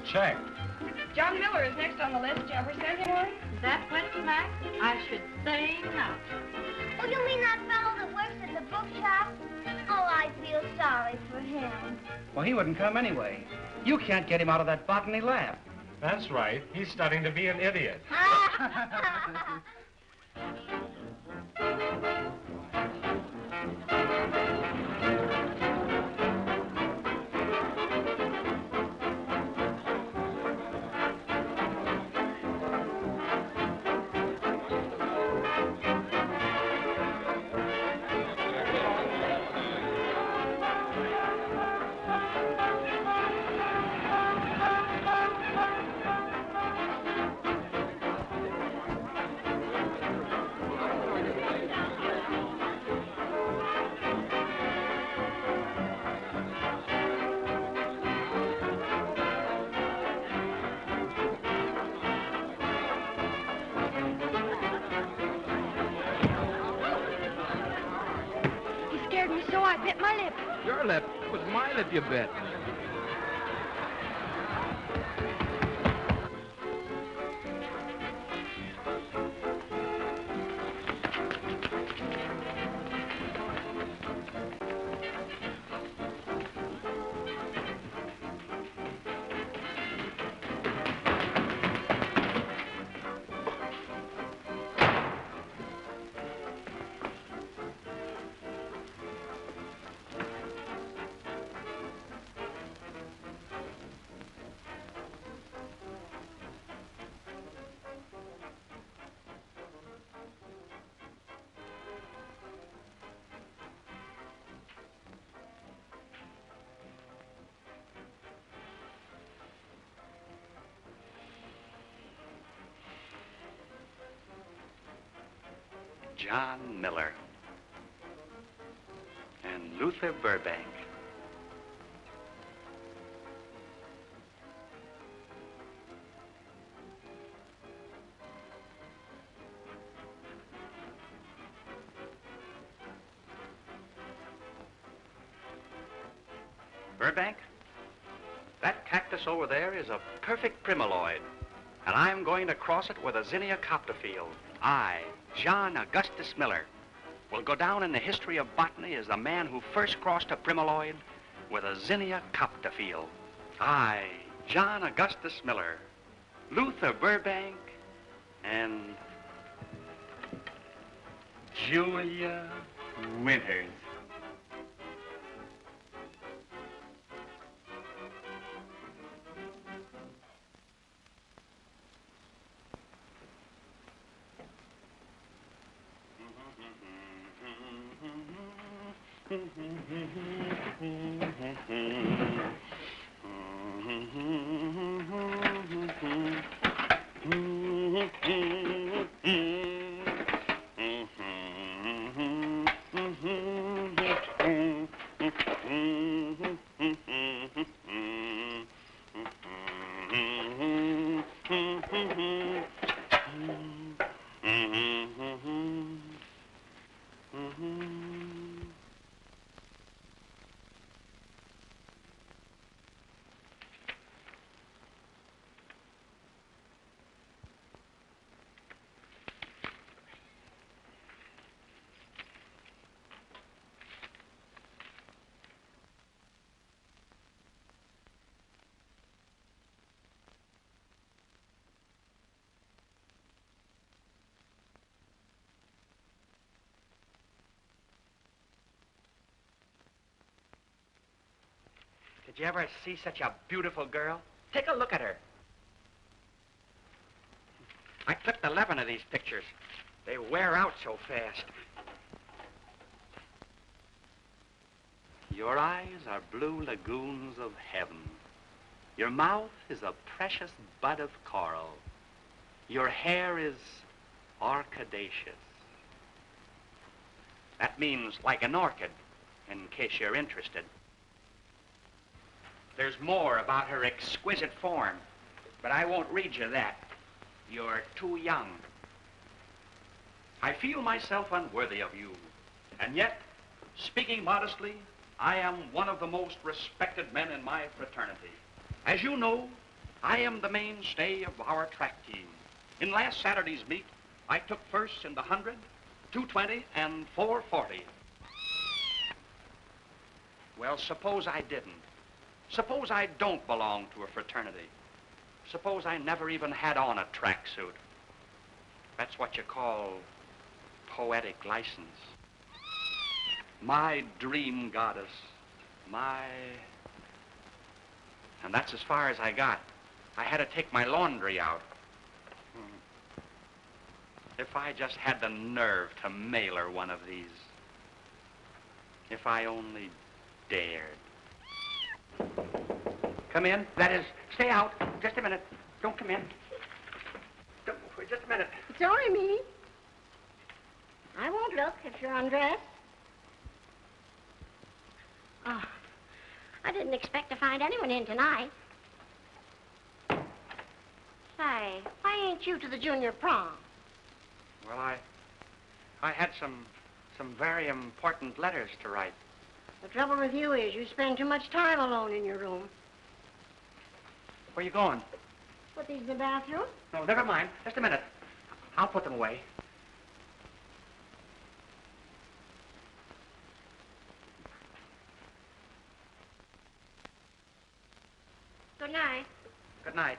check. John Miller is next on the list. Did you ever send him one? Is that what, Mac? I should say not. Oh, you mean that fellow that works at the bookshop? Oh, I feel sorry for him. Well, he wouldn't come anyway. You can't get him out of that botany lab. That's right. He's studying to be an idiot. So I bit my lip. Your lip? It was my lip you bit. John Miller and Luther Burbank. Burbank, that cactus over there is a perfect primaloid, and I'm going to cross it with a zinnia copperfield. I, John Augustus Miller, will go down in the history of botany as the man who first crossed a primaloid with a zinnia copperfield. I, John Augustus Miller, Luther Burbank, and Julia Winters. Did you ever see such a beautiful girl? Take a look at her. I clipped 11 of these pictures. They wear out so fast. Your eyes are blue lagoons of heaven. Your mouth is a precious bud of coral. Your hair is orchidaceous. That means like an orchid, in case you're interested. There's more about her exquisite form, but I won't read you that. You're too young. I feel myself unworthy of you, and yet, speaking modestly, I am one of the most respected men in my fraternity. As you know, I am the mainstay of our track team. In last Saturday's meet, I took first in the 100, 220, and 440. Well, suppose I didn't. Suppose I don't belong to a fraternity. Suppose I never even had on a tracksuit. That's what you call poetic license. My dream goddess, And that's as far as I got. I had to take my laundry out. If I just had the nerve to mail her one of these. If I only dared. Come in. That is, stay out. Just a minute. Don't come in. Don't move. Wait just a minute. It's only me. I won't look if you're undressed. Oh, I didn't expect to find anyone in tonight. Say, why ain't you to the junior prom? Well, I had some very important letters to write. The trouble with you is you spend too much time alone in your room. Where you going? Put these in the bathroom? No, never mind. Just a minute. I'll put them away. Good night. Good night.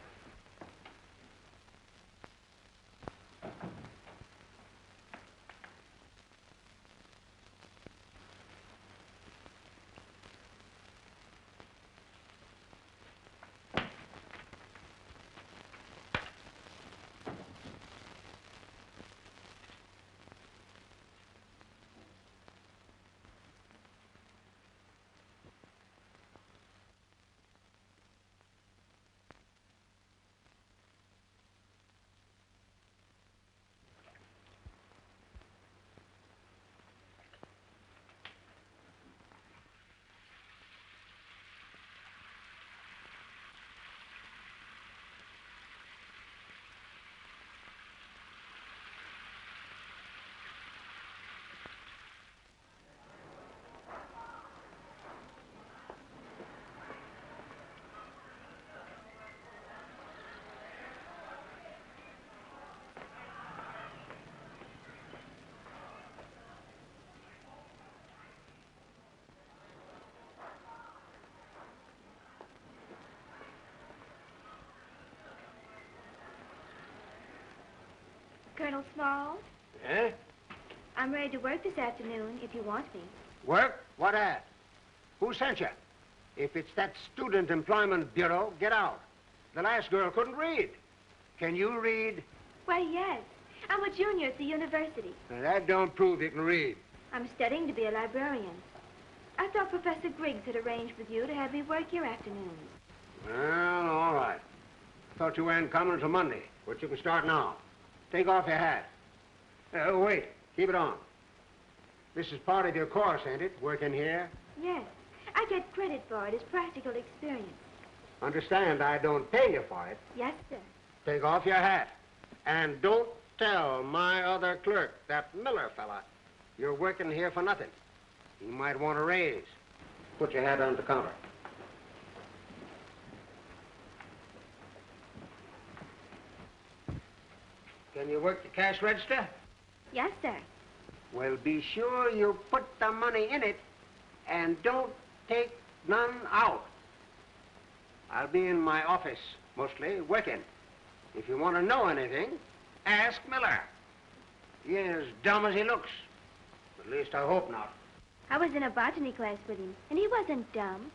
Colonel Small, Eh? I'm ready to work this afternoon if you want me. Work? What at? Who sent you? If it's that Student Employment Bureau, get out. The last girl couldn't read. Can you read? Why, yes. I'm a junior at the university. Now, that don't prove you can read. I'm studying to be a librarian. I thought Professor Griggs had arranged with you to have me work your afternoons. Well, all right. Thought you weren't coming until Monday, but you can start now. Take off your hat. Wait. Keep it on. This is part of your course, ain't it? Working here? Yes. I get credit for it as practical experience. Understand, I don't pay you for it. Yes, sir. Take off your hat. And don't tell my other clerk, that Miller fella, you're working here for nothing. You might want a raise. Put your hat on the counter. Can you work the cash register? Yes, sir. Well, be sure you put the money in it and don't take none out. I'll be in my office, mostly, working. If you want to know anything, ask Miller. He ain't as dumb as he looks. At least I hope not. I was in a botany class with him, and he wasn't dumb.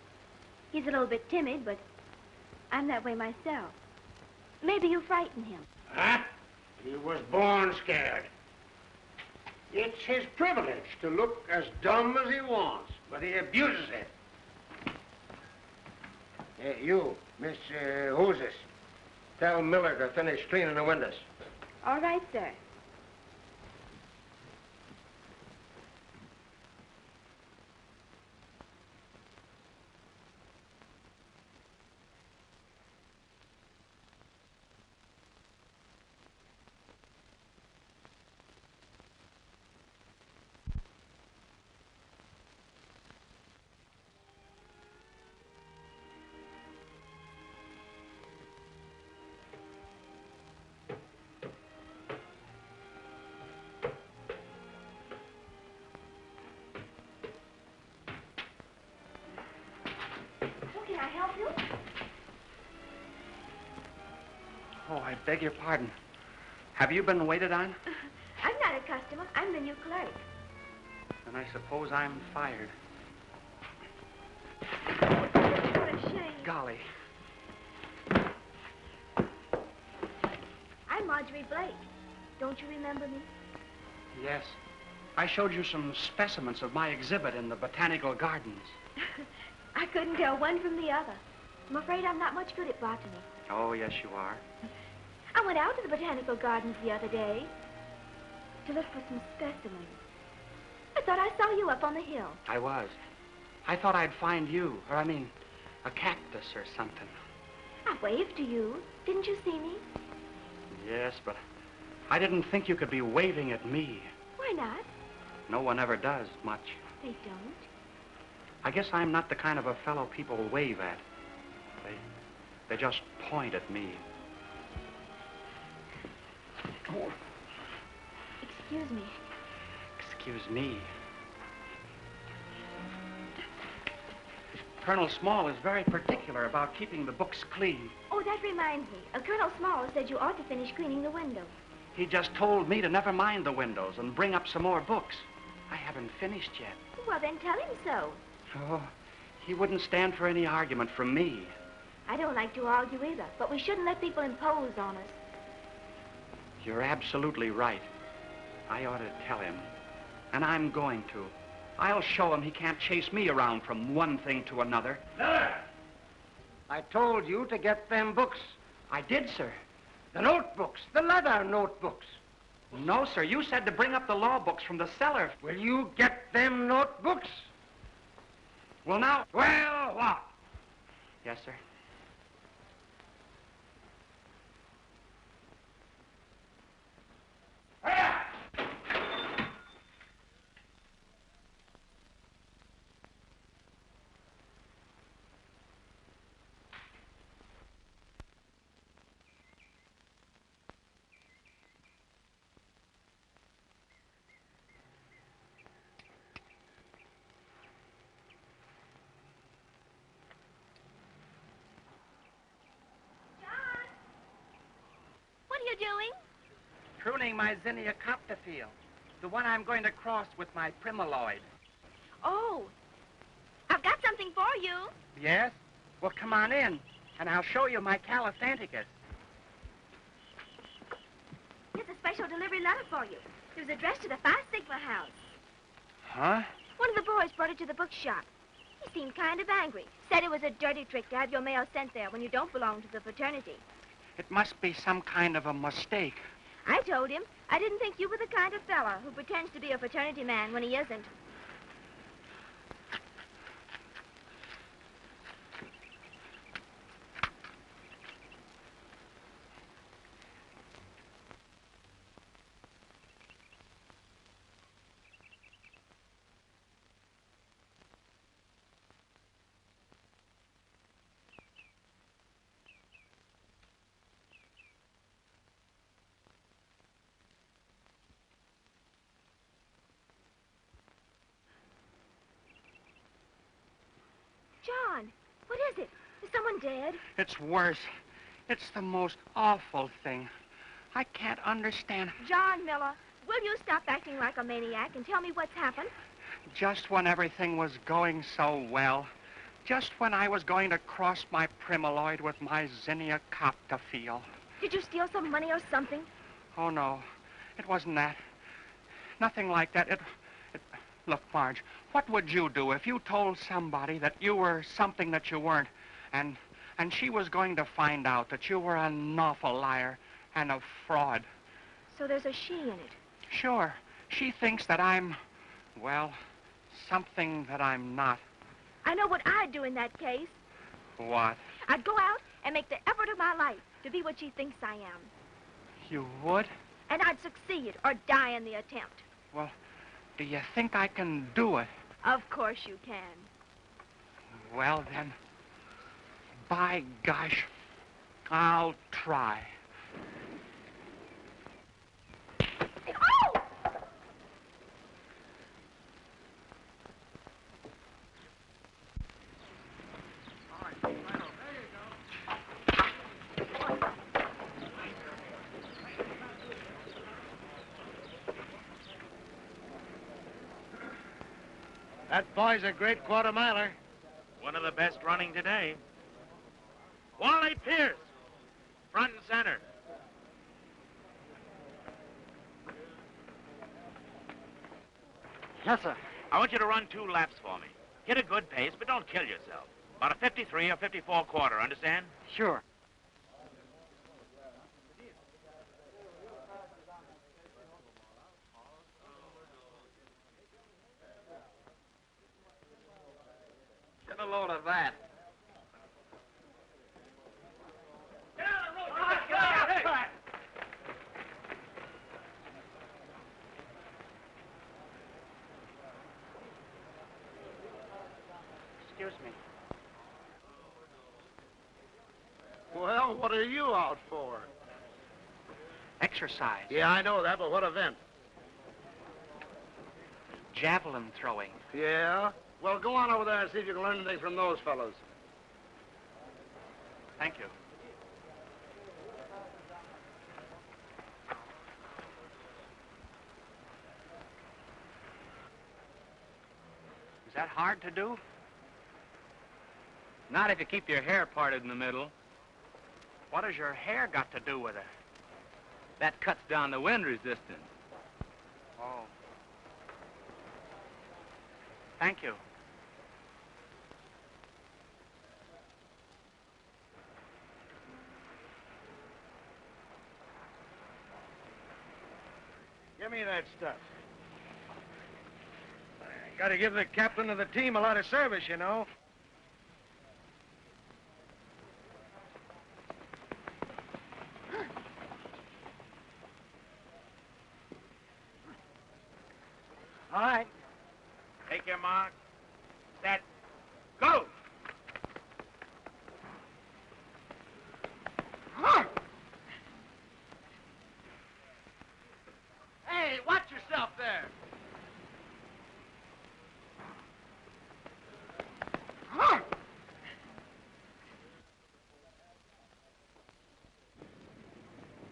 He's a little bit timid, but I'm that way myself. Maybe you frighten him. Huh? He was born scared. It's his privilege to look as dumb as he wants, but he abuses it. Hey, you, Miss, who's this? Tell Miller to finish cleaning the windows. All right, sir. Oh, I beg your pardon. Have you been waited on? I'm not a customer. I'm the new clerk. Then I suppose I'm fired. What a shame. Golly. I'm Marjorie Blake. Don't you remember me? Yes. I showed you some specimens of my exhibit in the botanical gardens. I couldn't tell one from the other. I'm afraid I'm not much good at botany. Oh, yes, you are. I went out to the botanical gardens the other day to look for some specimens. I thought I saw you up on the hill. I was. I thought I'd find you, or I mean, a cactus or something. I waved to you. Didn't you see me? Yes, but I didn't think you could be waving at me. Why not? No one ever does much. They don't. I guess I'm not the kind of a fellow people wave at. They just point at me. Oh. Excuse me. Excuse me. Colonel Small is very particular about keeping the books clean. Oh, that reminds me. Colonel Small said you ought to finish cleaning the window. He just told me to never mind the windows and bring up some more books. I haven't finished yet. Well, then tell him so. Oh, he wouldn't stand for any argument from me. I don't like to argue either, but we shouldn't let people impose on us. You're absolutely right. I ought to tell him. And I'm going to. I'll show him he can't chase me around from one thing to another. There! I told you to get them books. I did, sir. The notebooks, the leather notebooks. No, sir. You said to bring up the law books from the cellar. Will you get them notebooks? Well, now... Well, what? Yes, sir. What are you doing? Pruning my zinnia field, the one I'm going to cross with my primaloid. Oh, I've got something for you. Yes? Well, come on in, and I'll show you my Calisthenics. Here's a special delivery letter for you. It was addressed to the Phi Sigma house. Huh? One of the boys brought it to the bookshop. He seemed kind of angry. Said it was a dirty trick to have your mail sent there when you don't belong to the fraternity. It must be some kind of a mistake. I told him I didn't think you were the kind of fella who pretends to be a fraternity man when he isn't. John, what is it? Is someone dead? It's worse. It's the most awful thing. I can't understand. John Miller, will you stop acting like a maniac and tell me what's happened? Just when everything was going so well, just when I was going to cross my primaloid with my zinnia field. Did you steal some money or something? Oh, no. It wasn't that. Nothing like that. Look, Marge, what would you do if you told somebody that you were something that you weren't, and she was going to find out that you were an awful liar and a fraud? So there's a she in it. Sure. She thinks that I'm, well, something that I'm not. I know what I'd do in that case. What? I'd go out and make the effort of my life to be what she thinks I am. You would? And I'd succeed or die in the attempt. Well, do you think I can do it? Of course you can. Well, then, by gosh, I'll try. Oh! That boy's a great quarter miler. One of the best running today. Wally Pierce, front and center. Yes, sir. I want you to run 2 laps for me. Hit a good pace, but don't kill yourself. About a 53 or 54 quarter, understand? Sure. Get a load of that. Get out of the road! Get out! Excuse me. Well, what are you out for? Exercise. Yeah, I know that, but what event? Javelin throwing. Yeah? Well, go on over there and see if you can learn anything from those fellows. Thank you. Is that hard to do? Not if you keep your hair parted in the middle. What has your hair got to do with it? That cuts down the wind resistance. Oh. Thank you. Give me that stuff. I gotta give the captain of the team a lot of service, you know. All right. Take your mark. Set. Go! Hey, watch yourself there.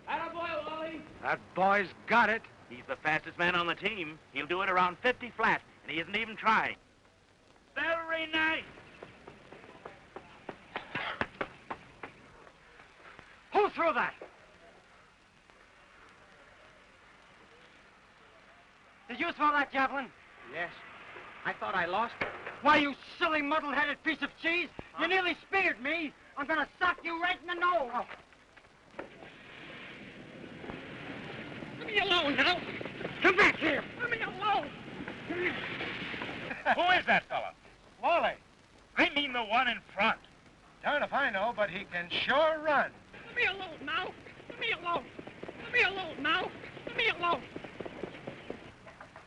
Attaboy, Wally. That boy's got it. He's the fastest man on the team. He'll do it around 50 flat, and he isn't even trying. Very nice. Who threw that? Did you throw that javelin? Yes. I thought I lost it. Why, you silly, muddle-headed piece of cheese! You nearly speared me! I'm gonna sock you right in the nose! Oh. Leave me alone now! Come back here! Leave me alone! Who is that fella? Wally. I mean the one in front. Darn if I know, but he can sure run. Leave me alone now! Leave me alone! Leave me alone now! Leave me alone!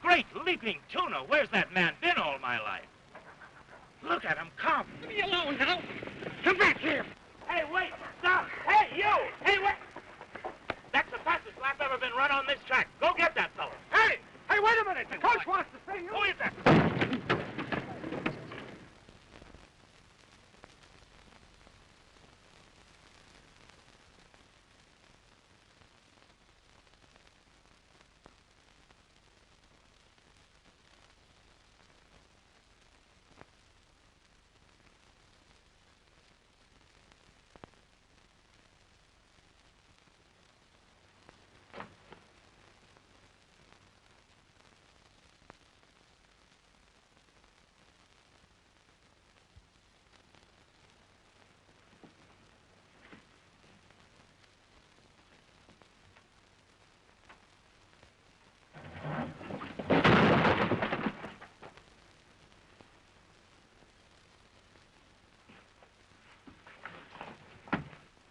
Great leaping tuna. Where's that man been all my life? Look at him come. Leave me alone now! Come back here! Hey, wait. Stop. Hey, you. Hey, wait. That's the fastest lap ever been run on this track. Go get that fella. Hey! Hey, wait a minute! The coach wants to see you. Who is that?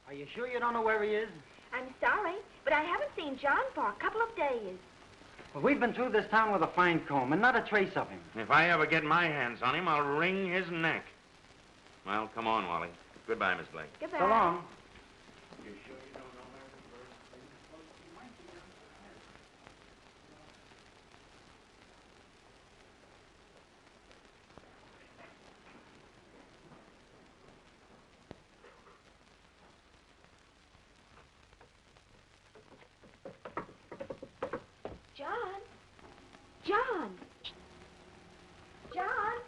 Are you sure you don't know where he is? I'm sorry, but I haven't seen John for a couple of days. Well, we've been through this town with a fine comb and not a trace of him. If I ever get my hands on him, I'll wring his neck. Well, come on, Wally. Goodbye, Miss Blake. Goodbye. So long. John? John? John?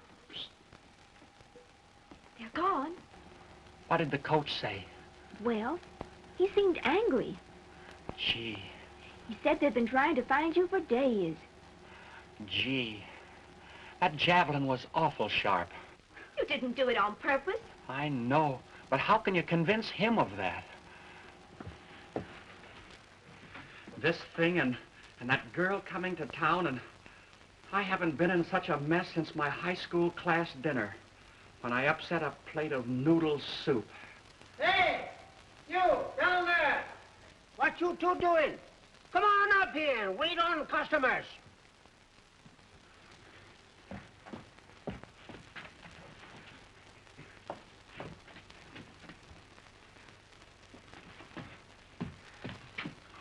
What did the coach say? Well, he seemed angry. Gee, He said they'd been trying to find you for days. gee. That javelin was awful sharp. You didn't do it on purpose. I know, but how can you convince him of that? This thing and that girl coming to town, and I haven't been in such a mess since my high school class dinner when I upset a plate of noodle soup. Hey, you, down there. What you two doing? Come on up here and wait on customers.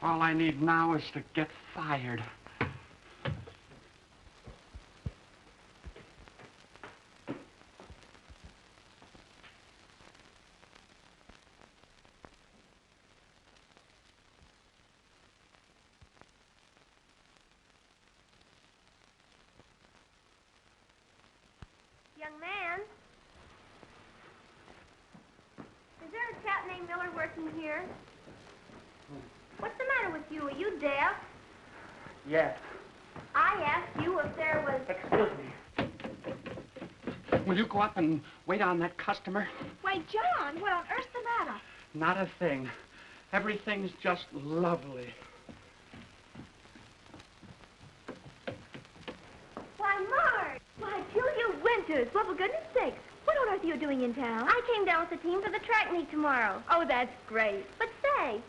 All I need now is to get fired. Young man. Is there a chap named Miller working here? What's the matter with you? Are you deaf? Yes. I asked you if there was... Excuse me. Will you go up and wait on that customer? Why, John, what on earth's the matter? Not a thing. Everything's just lovely. Why, Marge! Why, Julia Winters! Well, for goodness sakes, what on earth are you doing in town? I came down with the team for the track meet tomorrow. Oh, that's great. But say,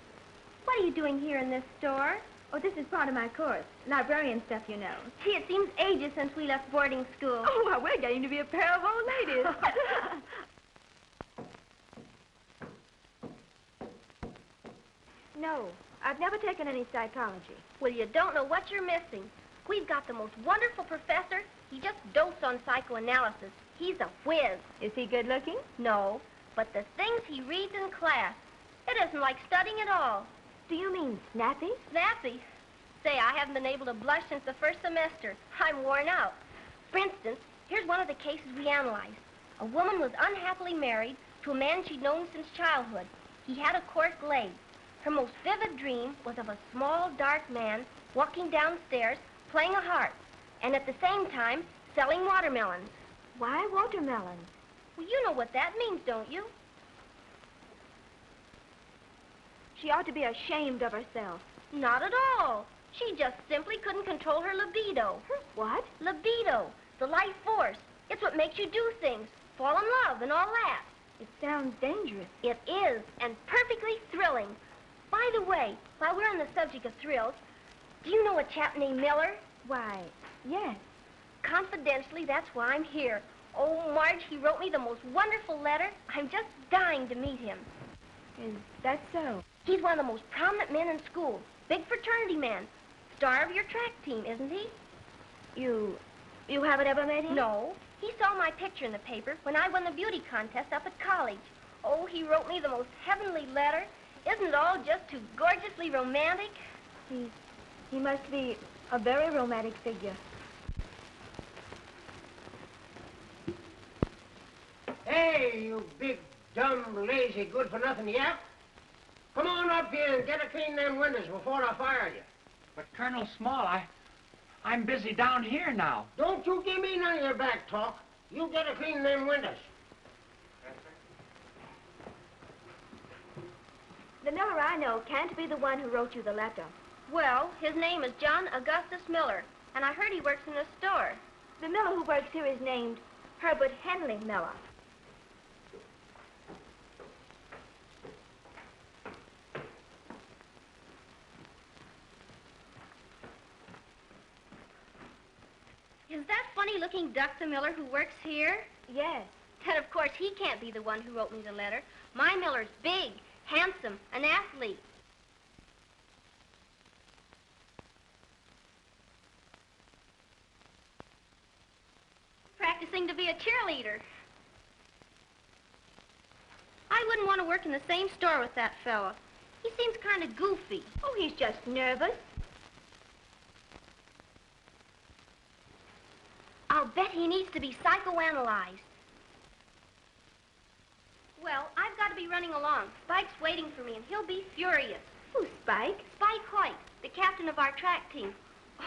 what are you doing here in this store? Oh, this is part of my course. Librarian stuff, you know. Gee, it seems ages since we left boarding school. Oh, well, we're getting to be a pair of old ladies. No, I've never taken any psychology. Well, you don't know what you're missing. We've got the most wonderful professor. He just dotes on psychoanalysis. He's a whiz. Is he good looking? No, but the things he reads in class, it isn't like studying at all. Do you mean snappy? Snappy? Say, I haven't been able to blush since the first semester. I'm worn out. For instance, here's one of the cases we analyzed. A woman was unhappily married to a man she'd known since childhood. He had a cork leg. Her most vivid dream was of a small, dark man walking downstairs, playing a harp, and at the same time selling watermelons. Why watermelons? Well, you know what that means, don't you? She ought to be ashamed of herself. Not at all. She just simply couldn't control her libido. What? Libido, the life force. It's what makes you do things, fall in love and all that. It sounds dangerous. It is, and perfectly thrilling. By the way, while we're on the subject of thrills, do you know a chap named Miller? Why, yes. Confidentially, that's why I'm here. Oh, Marge, he wrote me the most wonderful letter. I'm just dying to meet him. Is that so? He's one of the most prominent men in school. Big fraternity man. Star of your track team, isn't he? You haven't ever met him? No. He saw my picture in the paper when I won the beauty contest up at college. Oh, he wrote me the most heavenly letter. Isn't it all just too gorgeously romantic? He must be a very romantic figure. Hey, you big, dumb, lazy, good-for-nothing yap. Come on up here and get to clean them windows before I fire you. But Colonel Small, I'm busy down here now. Don't you give me none of your back talk. You get to clean them windows. The Miller I know can't be the one who wrote you the letter. Well, his name is John Augustus Miller, and I heard he works in a store. The Miller who works here is named Herbert Henley Miller. Is that funny-looking duck the Miller who works here? Yes. And of course, he can't be the one who wrote me the letter. My Miller's big, handsome, an athlete. Practicing to be a cheerleader. I wouldn't want to work in the same store with that fella. He seems kind of goofy. Oh, he's just nervous. I'll bet he needs to be psychoanalyzed. Well, I've got to be be running along. Spike's waiting for me, and he'll be furious. Who's Spike? Spike Hoyt, the captain of our track team.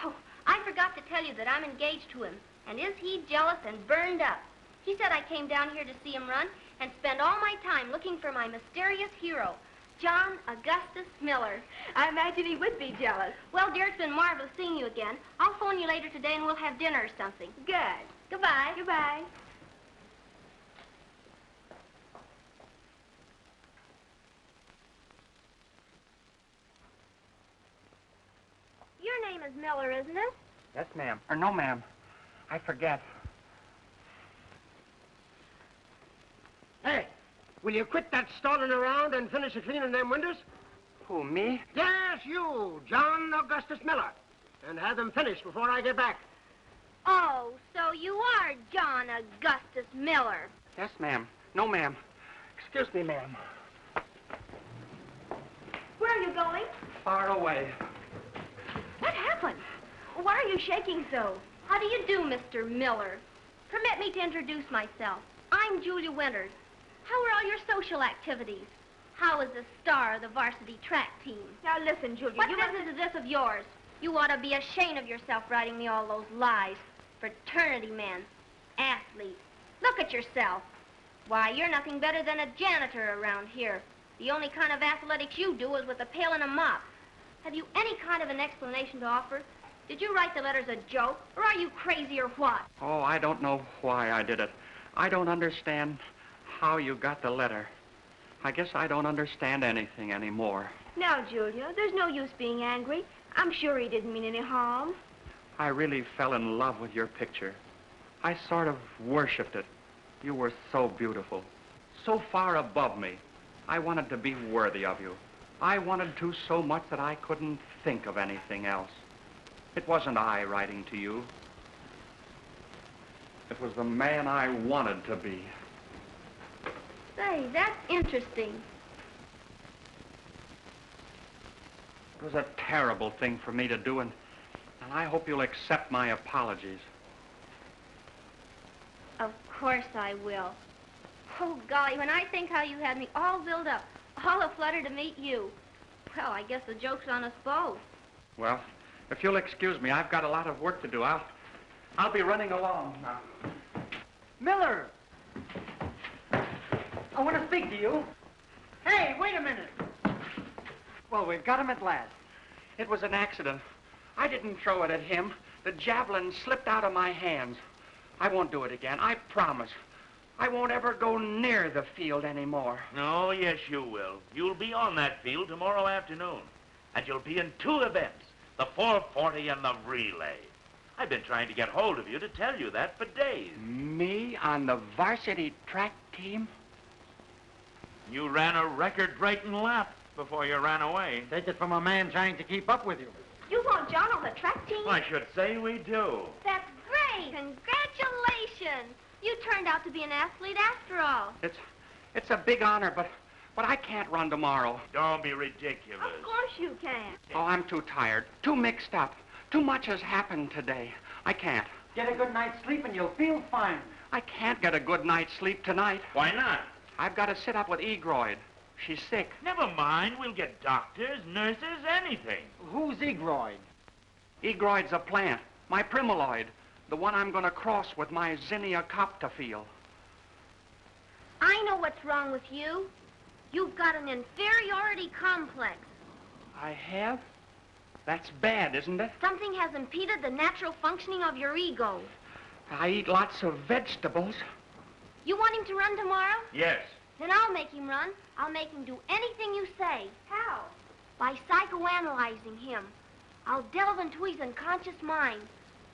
Oh, I forgot to tell you that I'm engaged to him. And is he jealous and burned up? He said I came down here to see him run and spend all my time looking for my mysterious hero, John Augustus Miller. I imagine he would be jealous. Well, dear, it's been marvelous seeing you again. I'll phone you later today and we'll have dinner or something. Good. Goodbye. Goodbye. Your name is Miller, isn't it? Yes, ma'am. Or no, ma'am. I forget. Hey, will you quit that stalling around and finish cleaning them windows? Who, me? Yes, you, John Augustus Miller. And have them finished before I get back. Oh, so you are John Augustus Miller. Yes, ma'am. No, ma'am. Excuse me, ma'am. Where are you going? Far away. What happened? Why are you shaking so? How do you do, Mr. Miller? Permit me to introduce myself. I'm Julia Winters. How are all your social activities? How is the star of the varsity track team? Now listen, Julia, What you business is this of yours? You ought to be ashamed of yourself writing me all those lies. Fraternity men, athletes. Look at yourself. Why, you're nothing better than a janitor around here. The only kind of athletics you do is with a pail and a mop. Have you any kind of an explanation to offer? Did you write the letters a joke, or are you crazy or what? Oh, I don't know why I did it. I don't understand how you got the letter. I guess I don't understand anything anymore. Now, Julia, there's no use being angry. I'm sure he didn't mean any harm. I really fell in love with your picture. I sort of worshipped it. You were so beautiful, so far above me. I wanted to be worthy of you. I wanted to so much that I couldn't think of anything else. It wasn't I writing to you. It was the man I wanted to be. Say, that's interesting. It was a terrible thing for me to do, and I hope you'll accept my apologies. Of course I will. Oh, golly, when I think how you had me all built up, all aflutter to meet you, well, I guess the joke's on us both. Well, if you'll excuse me, I've got a lot of work to do. I'll be running along now. Miller! I want to speak to you. Hey, wait a minute. Well, we've got him at last. It was an accident. I didn't throw it at him. The javelin slipped out of my hands. I won't do it again, I promise. I won't ever go near the field anymore. Oh, yes, you will. You'll be on that field tomorrow afternoon. And you'll be in two events, the 440 and the relay. I've been trying to get hold of you to tell you that for days. Me on the varsity track team? You ran a record-breaking lap before you ran away. Take it from a man trying to keep up with you. You want John on the track team? I should say we do. That's great! Congratulations! You turned out to be an athlete after all. It's a big honor, but I can't run tomorrow. Don't be ridiculous. Of course you can. Oh, I'm too tired, too mixed up. Too much has happened today. I can't. Get a good night's sleep and you'll feel fine. I can't get a good night's sleep tonight. Why not? I've got to sit up with Egroyd. She's sick. Never mind. We'll get doctors, nurses, anything. Who's Egroyd? Egroyd's a plant. My primaloid. The one I'm going to cross with my zinnia coptophile. I know what's wrong with you. You've got an inferiority complex. I have? That's bad, isn't it? Something has impeded the natural functioning of your ego. I eat lots of vegetables. You want him to run tomorrow? Yes. Then I'll make him run. I'll make him do anything you say. How? By psychoanalyzing him. I'll delve into his unconscious mind,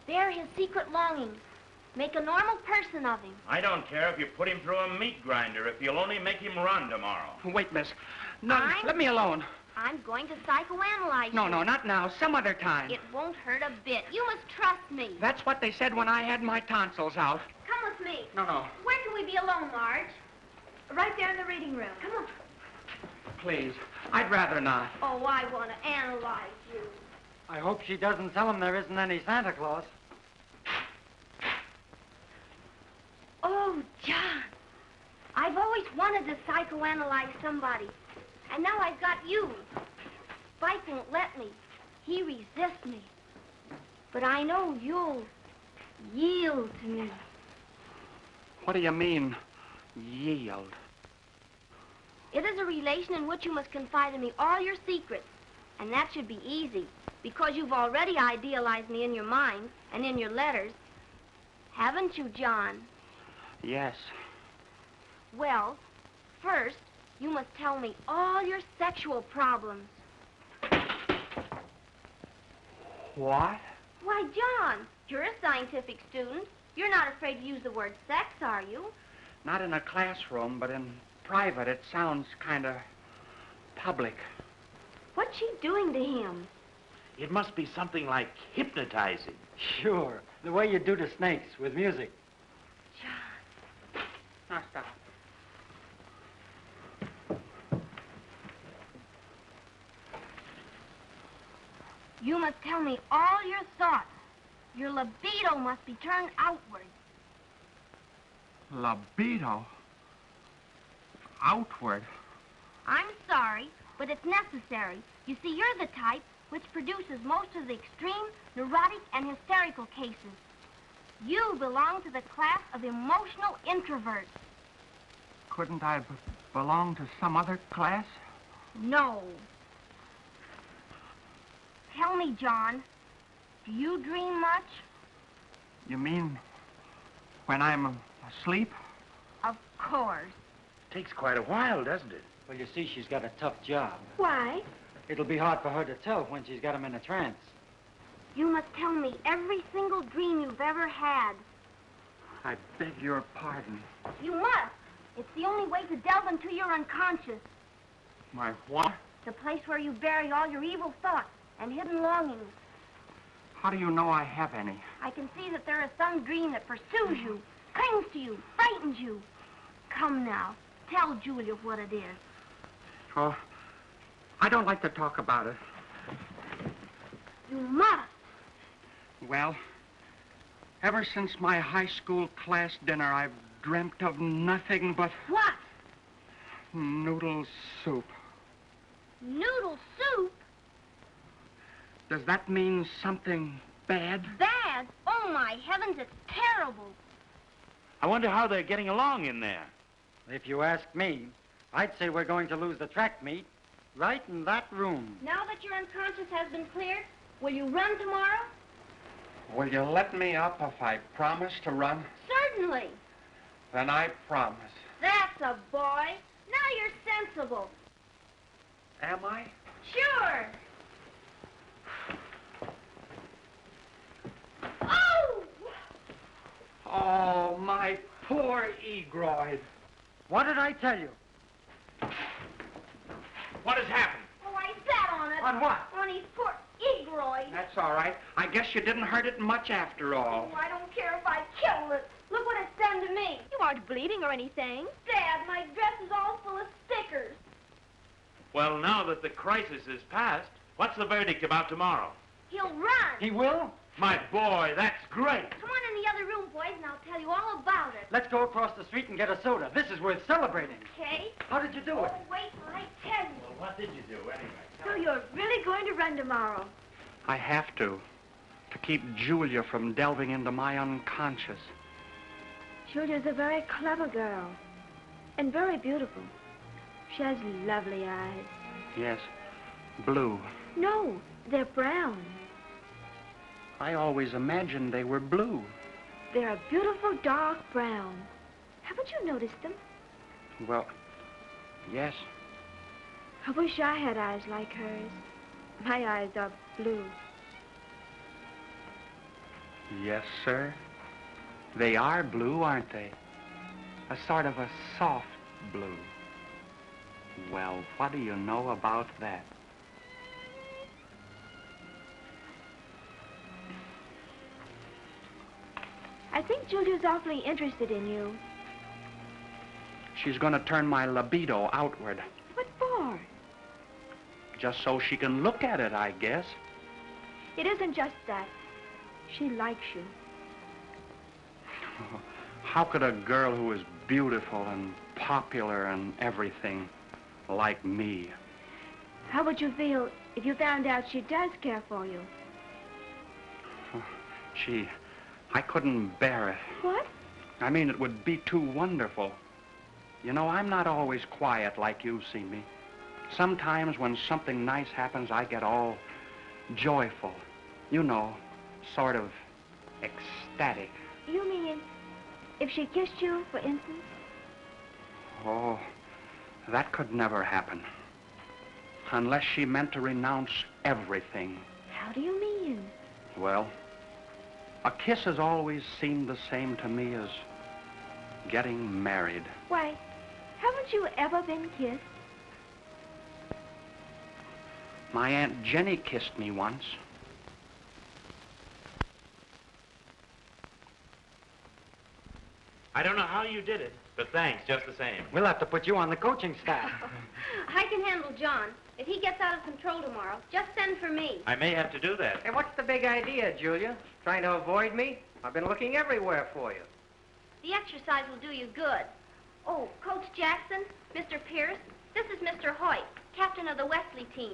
bear his secret longings, make a normal person of him. I don't care if you put him through a meat grinder if you'll only make him run tomorrow. Wait, miss. No, let me alone. I'm going to psychoanalyze you. No, not now. Some other time. It won't hurt a bit. You must trust me. That's what they said when I had my tonsils out. Come with me. No. Where can we be alone, Marge? Right there in the reading room. Come on. Please, I'd rather not. Oh, I want to analyze you. I hope she doesn't tell him there isn't any Santa Claus. Oh, John. I've always wanted to psychoanalyze somebody. And now I've got you. Spike won't let me. He resists me. But I know you'll yield to me. What do you mean, yield? It is a relation in which you must confide in me all your secrets. And that should be easy, because you've already idealized me in your mind and in your letters. Haven't you, John? Yes. Well, first, you must tell me all your sexual problems. What? Why, John, you're a scientific student. You're not afraid to use the word sex, are you? Not in a classroom, but in private. It sounds kind of public. What's she doing to him? It must be something like hypnotizing. Sure. The way you do to snakes with music. John. Now stop. You must tell me all your thoughts. Your libido must be turned outward. Libido? Outward? I'm sorry, but it's necessary. You see, you're the type which produces most of the extreme, neurotic, and hysterical cases. You belong to the class of emotional introverts. Couldn't I belong to some other class? No. Tell me, John, do you dream much? You mean when I'm asleep? Of course. Takes quite a while, doesn't it? Well, you see, she's got a tough job. Why? It'll be hard for her to tell when she's got him in a trance. You must tell me every single dream you've ever had. I beg your pardon. You must. It's the only way to delve into your unconscious. My what? The place where you bury all your evil thoughts and hidden longings. How do you know I have any? I can see that there is some dream that pursues you, clings to you, frightens you. Come now, tell Julia what it is. Oh, I don't like to talk about it. You must. Well, ever since my high school class dinner, I've dreamt of nothing but... What? Noodle soup. Noodle soup? Does that mean something bad? Bad? Oh, my heavens, it's terrible. I wonder how they're getting along in there. If you ask me, I'd say we're going to lose the track meet right in that room. Now that your unconscious has been cleared, will you run tomorrow? Will you let me up if I promise to run? Certainly. Then I promise. That's a boy. Now you're sensible. Am I? Sure. Oh! Oh, my poor egroid. What did I tell you? What has happened? Oh, I sat on it. On what? On his poor egroid. That's all right. I guess you didn't hurt it much after all. Oh, I don't care if I kill it. Look what it's done to me. You aren't bleeding or anything. Dad, my dress is all full of stickers. Well, now that the crisis is past, what's the verdict about tomorrow? He'll run. He will? My boy, that's great. Come on in the other room, boys, and I'll tell you all about it. Let's go across the street and get a soda. This is worth celebrating. Okay? How did you do it? Oh, wait till I tell you. Well, what did you do anyway? So you're really going to run tomorrow? I have to keep Julia from delving into my unconscious. Julia's a very clever girl. And very beautiful. She has lovely eyes. Yes, blue. No, they're brown. I always imagined they were blue. They're a beautiful dark brown. Haven't you noticed them? Well, yes. I wish I had eyes like hers. My eyes are blue. Yes, sir. They are blue, aren't they? A sort of a soft blue. Well, what do you know about that? I think Julia's awfully interested in you. She's going to turn my libido outward. What for? Just so she can look at it, I guess. It isn't just that. She likes you. How could a girl who is beautiful and popular and everything, like me. How would you feel if you found out she does care for you? Gee, I couldn't bear it. What? I mean, it would be too wonderful. You know, I'm not always quiet like you see me. Sometimes when something nice happens, I get all joyful. You know, sort of ecstatic. You mean if she kissed you, for instance? Oh, that could never happen. Unless she meant to renounce everything. How do you mean? Well, a kiss has always seemed the same to me as getting married. Why, haven't you ever been kissed? My Aunt Jenny kissed me once. I don't know how you did it, but thanks just the same. We'll have to put you on the coaching staff. I can handle John. If he gets out of control tomorrow, just send for me. I may have to do that. Hey, what's the big idea, Julia? Trying to avoid me? I've been looking everywhere for you. The exercise will do you good. Oh, Coach Jackson, Mr. Pierce, this is Mr. Hoyt, captain of the Wesley team.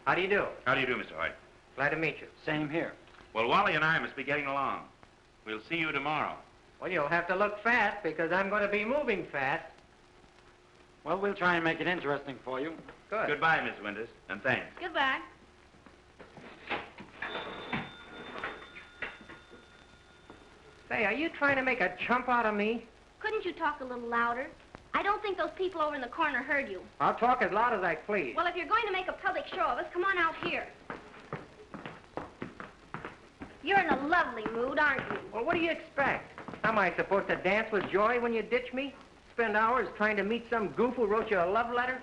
How do you do? How do you do, Mr. Hoyt? Glad to meet you. Same here. Well, Wally and I must be getting along. We'll see you tomorrow. Well, you'll have to look fast because I'm going to be moving fast. Well, we'll try and make it interesting for you. Good. Goodbye, Miss Winters, and thanks. Goodbye. Say, are you trying to make a chump out of me? Couldn't you talk a little louder? I don't think those people over in the corner heard you. I'll talk as loud as I please. Well, if you're going to make a public show of us, come on out here. You're in a lovely mood, aren't you? Well, what do you expect? Am I supposed to dance with joy when you ditch me? Spend hours trying to meet some goof who wrote you a love letter?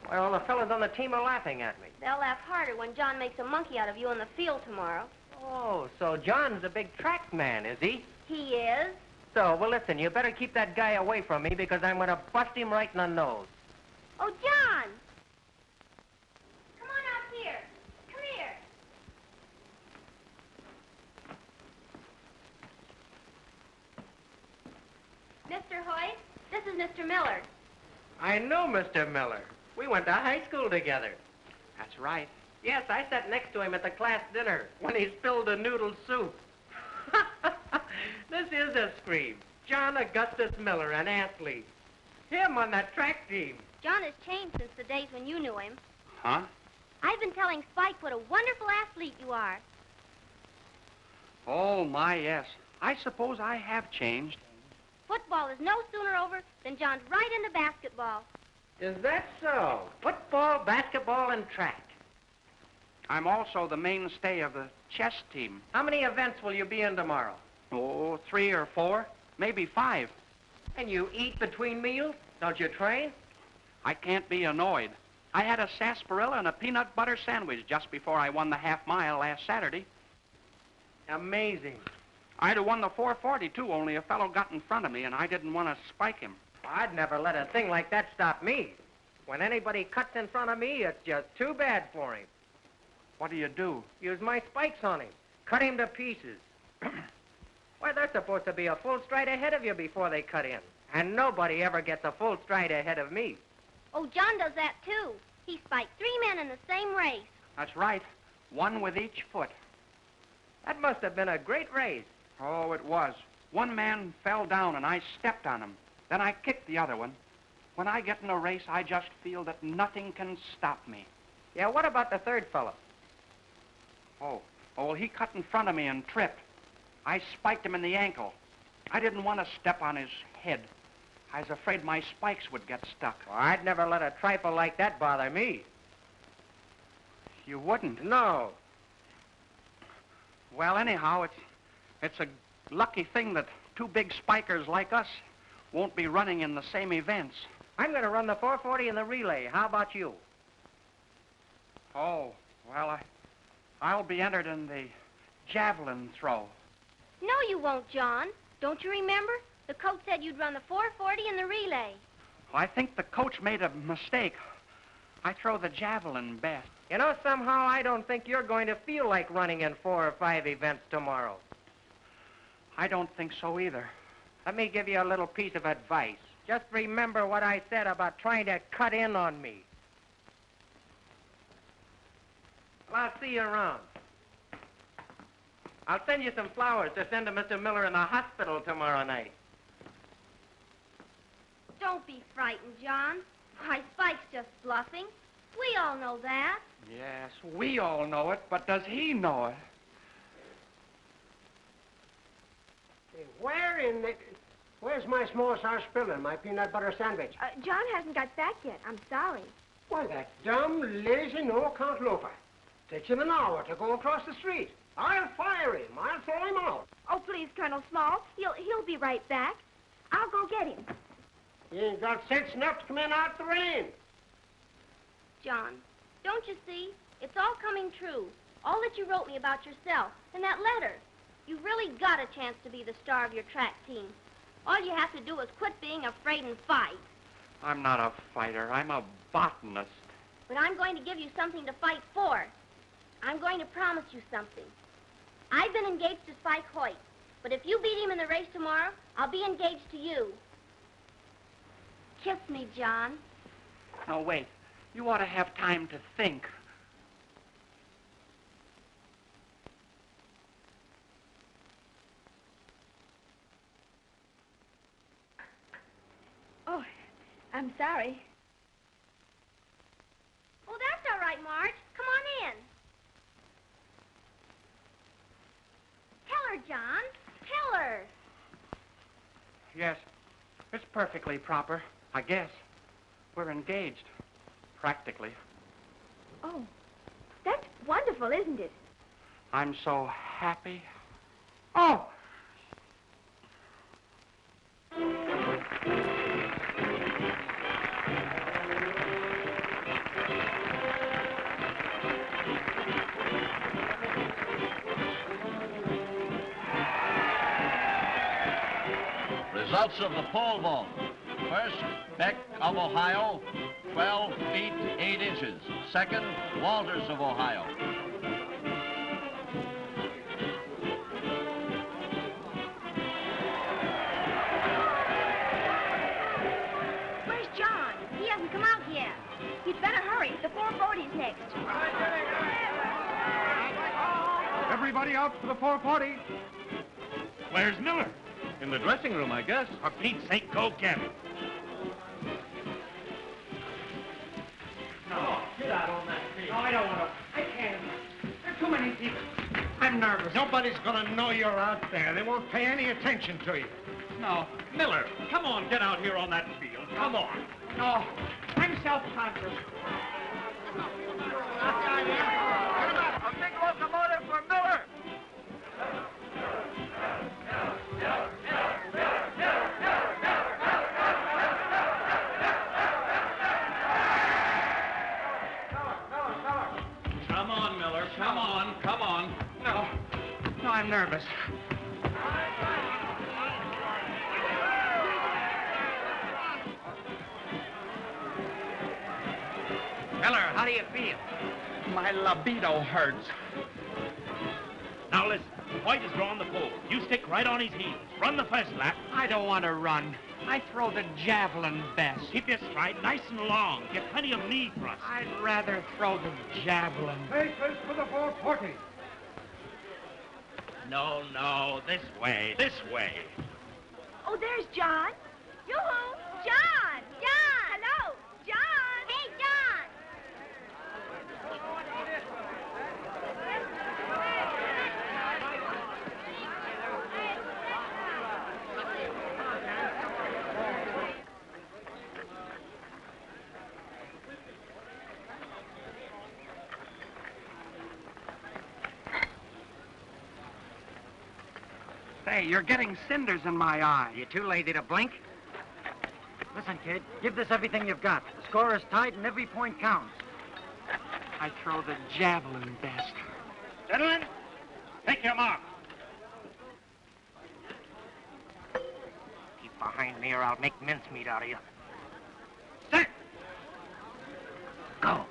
Why, all the fellas on the team are laughing at me. They'll laugh harder when John makes a monkey out of you in the field tomorrow. Oh, so John's a big track man, is he? He is? So, well, listen, you better keep that guy away from me because I'm going to bust him right in the nose. Oh, John! Come on out here. Come here. Mr. Hoyt, this is Mr. Miller. I know Mr. Miller. We went to high school together. That's right. Yes, I sat next to him at the class dinner when he spilled the noodle soup. This is a scream. John Augustus Miller, an athlete. Him on that track team. John has changed since the days when you knew him. Huh? I've been telling Spike what a wonderful athlete you are. Oh, my, yes. I suppose I have changed. Football is no sooner over than John's right into basketball. Is that so? Football, basketball, and track. I'm also the mainstay of the chess team. How many events will you be in tomorrow? Oh, 3 or 4, maybe 5. And you eat between meals? Don't you train? I can't be annoyed. I had a sarsaparilla and a peanut butter sandwich just before I won the half-mile last Saturday. Amazing. I'd have won the 440, too, only a fellow got in front of me, and I didn't want to spike him. I'd never let a thing like that stop me. When anybody cuts in front of me, it's just too bad for him. What do you do? Use my spikes on him. Cut him to pieces. Why, they're supposed to be a full stride ahead of you before they cut in. And nobody ever gets a full stride ahead of me. Oh, John does that, too. He spiked 3 men in the same race. That's right. 1 with each foot. That must have been a great race. Oh, it was. 1 man fell down, and I stepped on him. Then I kicked the other one. When I get in a race, I just feel that nothing can stop me. Yeah, what about the third fellow? Oh, well, he cut in front of me and tripped. I spiked him in the ankle. I didn't want to step on his head. I was afraid my spikes would get stuck. Well, I'd never let a trifle like that bother me. You wouldn't? No. Well, anyhow, it's a lucky thing that 2 big spikers like us won't be running in the same events. I'm going to run the 440 in the relay. How about you? Oh, well, I'll be entered in the javelin throw. No, you won't, John. Don't you remember? The coach said you'd run the 440 in the relay. Well, I think the coach made a mistake. I throw the javelin best. You know, somehow I don't think you're going to feel like running in 4 or 5 events tomorrow. I don't think so either. Let me give you a little piece of advice. Just remember what I said about trying to cut in on me. Well, I'll see you around. I'll send you some flowers to send to Mr. Miller in the hospital tomorrow night. Don't be frightened, John. Why, Spike's just bluffing. We all know that. Yes, we all know it, but does he know it? Hey, where's my small sarsaparilla and my peanut butter sandwich? John hasn't got back yet. I'm sorry. Why, that dumb, lazy, no-account loafer. Takes him an hour to go across the street. I'll fire him. I'll throw him out. Oh, please, Colonel Small. He'll be right back. I'll go get him. He ain't got sense enough to come in out the rain. John, don't you see? It's all coming true. All that you wrote me about yourself and that letter. You've really got a chance to be the star of your track team. All you have to do is quit being afraid and fight. I'm not a fighter. I'm a botanist. But I'm going to give you something to fight for. I'm going to promise you something. I've been engaged to Spike Hoyt, but if you beat him in the race tomorrow, I'll be engaged to you. Kiss me, John. No, wait. You ought to have time to think. Oh, I'm sorry. Oh, that's all right, Marge. Come on in. Tell her, John. Tell her. Yes, it's perfectly proper, I guess. We're engaged. Practically. Oh, that's wonderful, isn't it? I'm so happy. Oh! Results of the pole vault. First, Beck of Ohio, 12 feet 8 inches. Second, Walters of Ohio. Where's John? He hasn't come out yet. You'd better hurry. The 440's next. Everybody out for the 440. Where's Miller? In the dressing room, I guess. For Pete's sake, go get him. No, get out on that field. No, I don't want to. I can't. There are too many people. I'm nervous. Nobody's gonna know you're out there. They won't pay any attention to you. No. Miller, come on, get out here on that field. Come on. No. I'm self-conscious. A big locomotive for Miller. Come on, Miller. Come on, come on. No. No, I'm nervous. Miller, how do you feel? My libido hurts. Now listen, White has drawn the pole. You stick right on his heels. Run the first lap. I don't want to run. I throw the javelin best. Keep your stride nice and long. Get plenty of knee thrust. I'd rather throw the javelin. Hey, first for the 440. No, no, this way, this way. Oh, there's John. Yoo-hoo! John! John! Hello! John! Hey, John! Hey, you're getting cinders in my eye. You too lazy to blink? Listen, kid, give this everything you've got. The score is tight and every point counts. I throw the javelin best. Gentlemen, take your mark. Keep behind me or I'll make mincemeat out of you. Set. Go.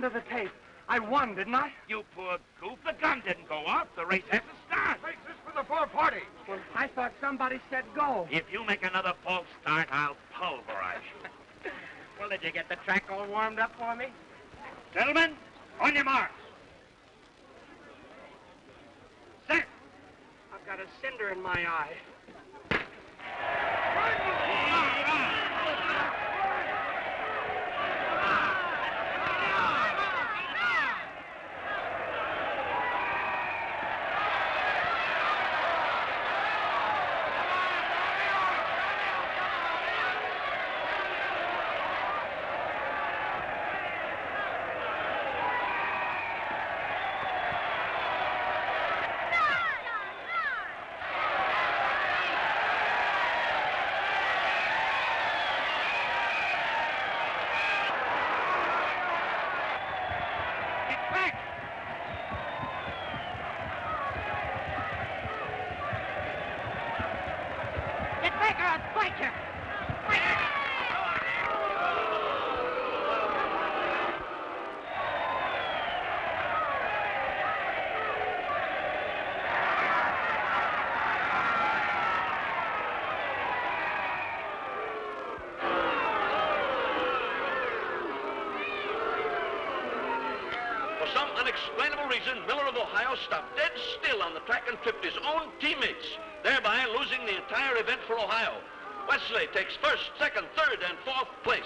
to the tape. I won, didn't I? You poor goof. The gun didn't go off. The race has to start. Race is for the 440. Well, I thought somebody said go. If you make another false start, I'll pulverize you. Well, did you get the track all warmed up for me? Gentlemen, on your marks. Set. I've got a cinder in my eye. For some unexplainable reason, Miller of Ohio stopped dead still on the track and tripped his own teammates, thereby losing the entire event for Ohio. Wesley takes first, second, third, and fourth place.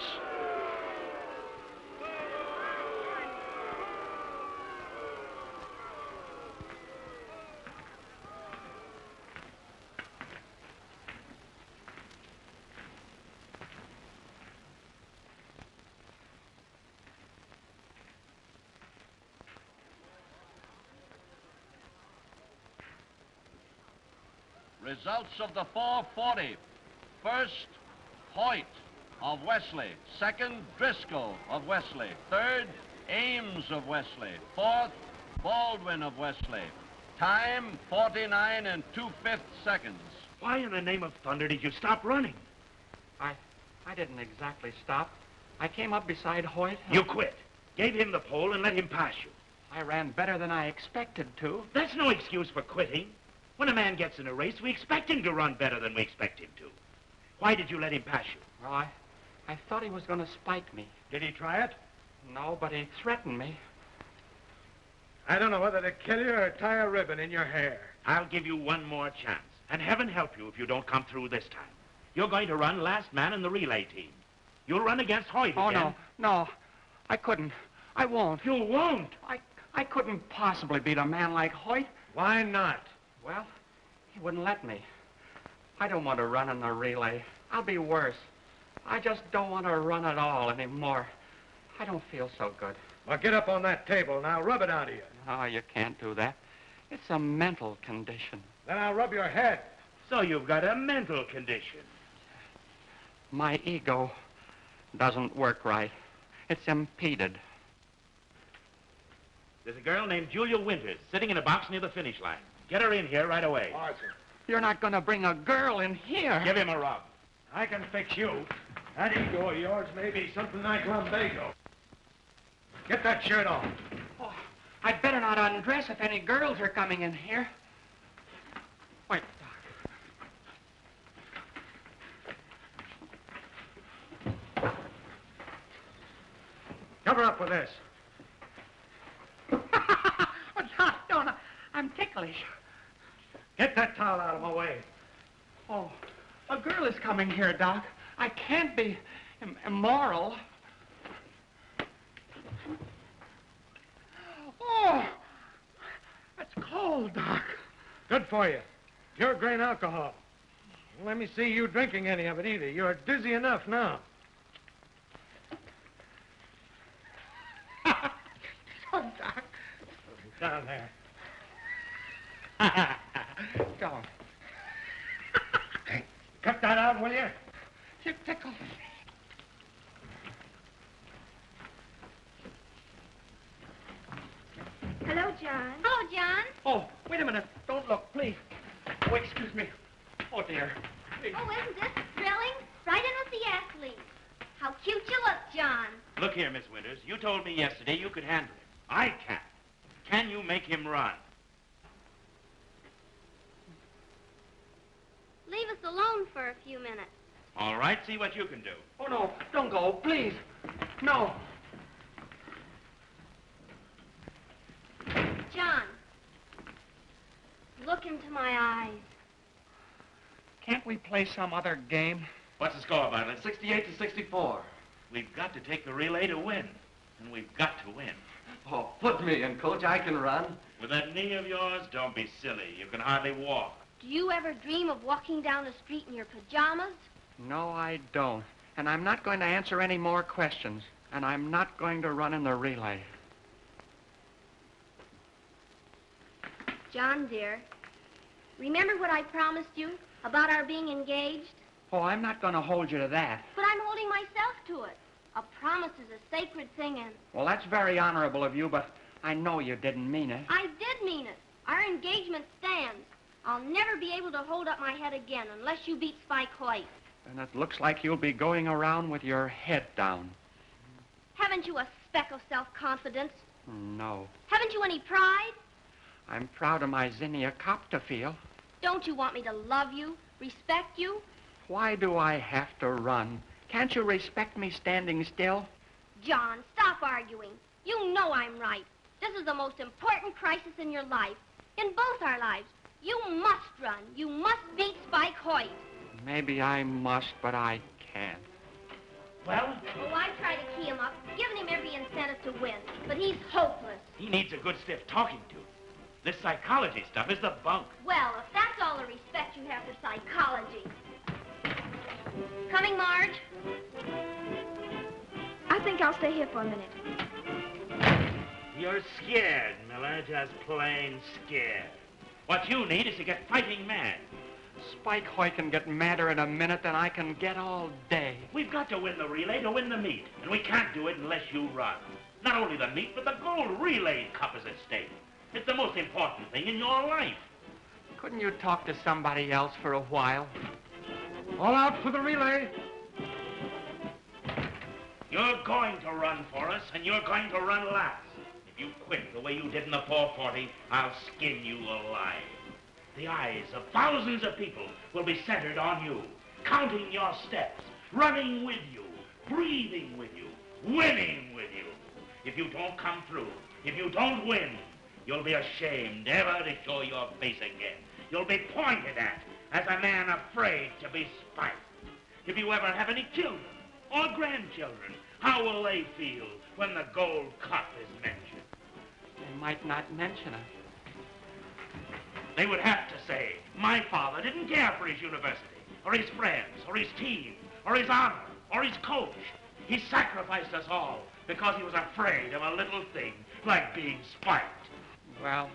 Results of the 440. First, Hoyt of Wesley. Second, Driscoll of Wesley. Third, Ames of Wesley. Fourth, Baldwin of Wesley. Time, 49 and 2/5 seconds. Why in the name of thunder did you stop running? I didn't exactly stop. I came up beside Hoyt. You quit. Gave him the pole and let him pass you. I ran better than I expected to. That's no excuse for quitting. When a man gets in a race, we expect him to run better than we expect him to. Why did you let him pass you? Well, I thought he was going to spike me. Did he try it? No, but he threatened me. I don't know whether to kill you or tie a ribbon in your hair. I'll give you one more chance. And heaven help you if you don't come through this time. You're going to run last man in the relay team. You'll run against Hoyt again. Oh, no. I couldn't. I won't. You won't? I couldn't possibly beat a man like Hoyt. Why not? Well, he wouldn't let me. I don't want to run in the relay. I'll be worse. I just don't want to run at all anymore. I don't feel so good. Well, get up on that table now. Rub it out of you. Oh, you can't do that. It's a mental condition. Then I'll rub your head. So you've got a mental condition. My ego doesn't work right. It's impeded. There's a girl named Julia Winters sitting in a box near the finish line. Get her in here right away. Arthur. You're not going to bring a girl in here. Give him a rub. I can fix you. That ego of yours may be something like lumbago. Get that shirt on. Oh, I'd better not undress if any girls are coming in here. Wait, Cover up with this. Don't. I'm ticklish. Get that towel out of my way. Oh, a girl is coming here, Doc. I can't be immoral. Oh, that's cold, Doc. Good for you. Pure grain alcohol. Don't let me see you drinking any of it either. You're dizzy enough now. Oh, Doc. Down there. Don't. Hey, cut that out, will you? You tickle. Hello, John. Hello, John. Oh, wait a minute. Don't look, please. Oh, excuse me. Oh, dear. Please. Oh, isn't this thrilling? Right in with the athletes. How cute you look, John. Look here, Miss Winters. You told me yesterday you could handle him. I can't. Can you make him run? Leave us alone for a few minutes. All right, see what you can do. Oh, no, don't go, please. No. John, look into my eyes. Can't we play some other game? What's the score, Bartlett? 68 to 64. We've got to take the relay to win. And we've got to win. Oh, put me in, Coach. I can run. With that knee of yours, don't be silly. You can hardly walk. Do you ever dream of walking down the street in your pajamas? No, I don't. And I'm not going to answer any more questions. And I'm not going to run in the relay. John, dear, remember what I promised you about our being engaged? Oh, I'm not going to hold you to that. But I'm holding myself to it. A promise is a sacred thing, and... Well, that's very honorable of you, but I know you didn't mean it. I did mean it. Our engagement stands. I'll never be able to hold up my head again unless you beat Spike White. And it looks like you'll be going around with your head down. Haven't you a speck of self-confidence? No. Haven't you any pride? I'm proud of my Zinnia Copterfield. Don't you want me to love you, respect you? Why do I have to run? Can't you respect me standing still? John, stop arguing. You know I'm right. This is the most important crisis in your life, in both our lives. You must run. You must beat Spike Hoyt. Maybe I must, but I can't. Well? Oh, I tried to key him up, giving him every incentive to win, but he's hopeless. He needs a good stiff talking to. This psychology stuff is the bunk. Well, if that's all the respect you have for psychology. Coming, Marge? I think I'll stay here for a minute. You're scared, Miller, just plain scared. What you need is to get fighting mad. Spike Hoyt can get madder in a minute than I can get all day. We've got to win the relay to win the meet, and we can't do it unless you run. Not only the meet, but the gold relay cup is at stake. It's the most important thing in your life. Couldn't you talk to somebody else for a while? All out for the relay. You're going to run for us, and you're going to run last. If you quit the way you did in the 440, I'll skin you alive. The eyes of thousands of people will be centered on you, counting your steps, running with you, breathing with you, winning with you. If you don't come through, if you don't win, you'll be ashamed ever to show your face again. You'll be pointed at as a man afraid to be spiked. If you ever have any children or grandchildren, how will they feel when the gold cup is mentioned? They might not mention it. They would have to say, my father didn't care for his university, or his friends, or his team, or his honor, or his coach. He sacrificed us all because he was afraid of a little thing like being spiked. Well,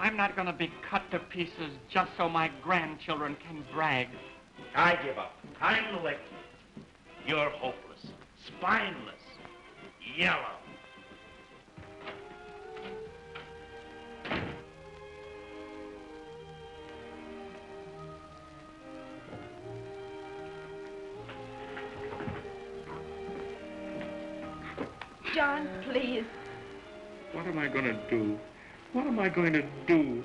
I'm not going to be cut to pieces just so my grandchildren can brag. I give up. I'm licked. You're hopeless, spineless, yellow. John, please. What am I going to do? What am I going to do?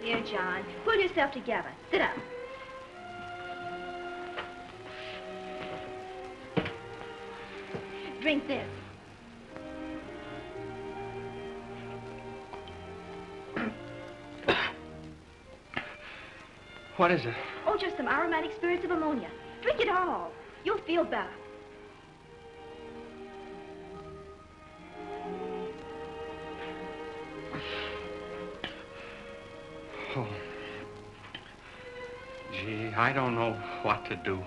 Here, John, pull yourself together. Sit up. Drink this. What is it? Oh, just some aromatic spirits of ammonia. Drink it all. You'll feel better. Oh. Gee, I don't know what to do.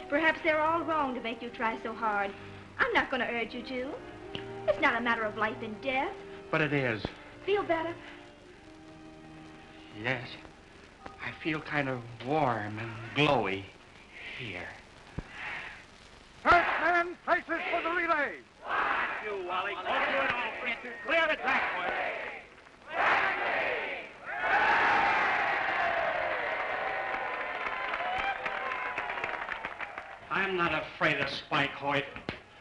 Perhaps they're all wrong to make you try so hard. I'm not going to urge you to. It's not a matter of life and death. But it is. Feel better? Yes. I feel kind of warm and glowy here. First man, places for the relay. That's you, Wally. Go through it all, Princeton. Clear the track, boys. I'm not afraid of Spike Hoyt.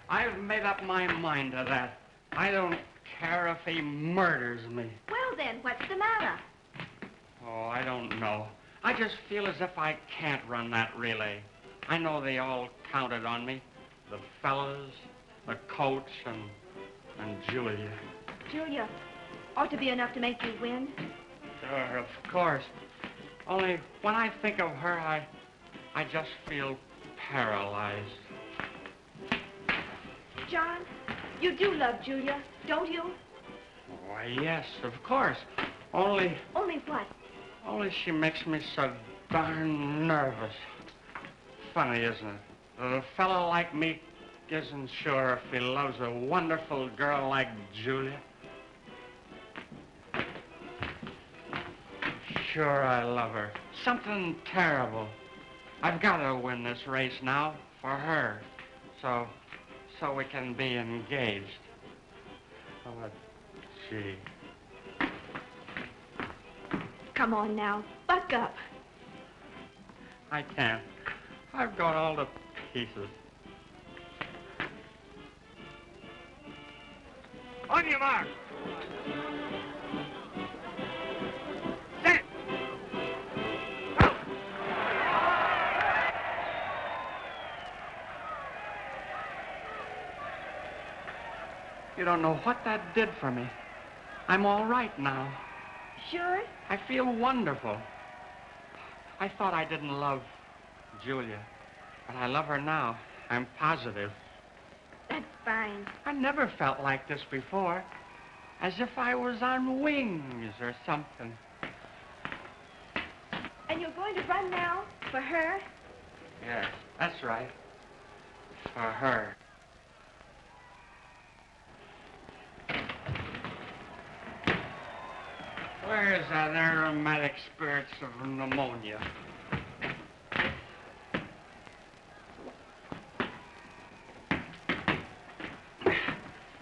I've made up my mind to that. I don't care if he murders me. Well, then, what's the matter? Oh, I don't know. I just feel as if I can't run that relay. I know they all counted on me. The fellas, the coach, and Julia. Julia ought to be enough to make you win. Sure, of course. Only when I think of her, I just feel paralyzed. John, you do love Julia, don't you? Why, yes, of course. Only Only what? Only she makes me so darn nervous. Funny, isn't it? A fellow like me isn't sure if he loves a wonderful girl like Julia. Sure, I love her. Something terrible. I've got to win this race now for her, so we can be engaged. Oh, gee. Come on now, buck up. I can't. I've got all the pieces. On your mark. Set. Go. You don't know what that did for me. I'm all right now. Sure? I feel wonderful. I thought I didn't love Julia, but I love her now. I'm positive. That's fine. I never felt like this before, as if I was on wings or something. And you're going to run now for her? Yes, that's right. For her. Where's that aromatic spirits of pneumonia?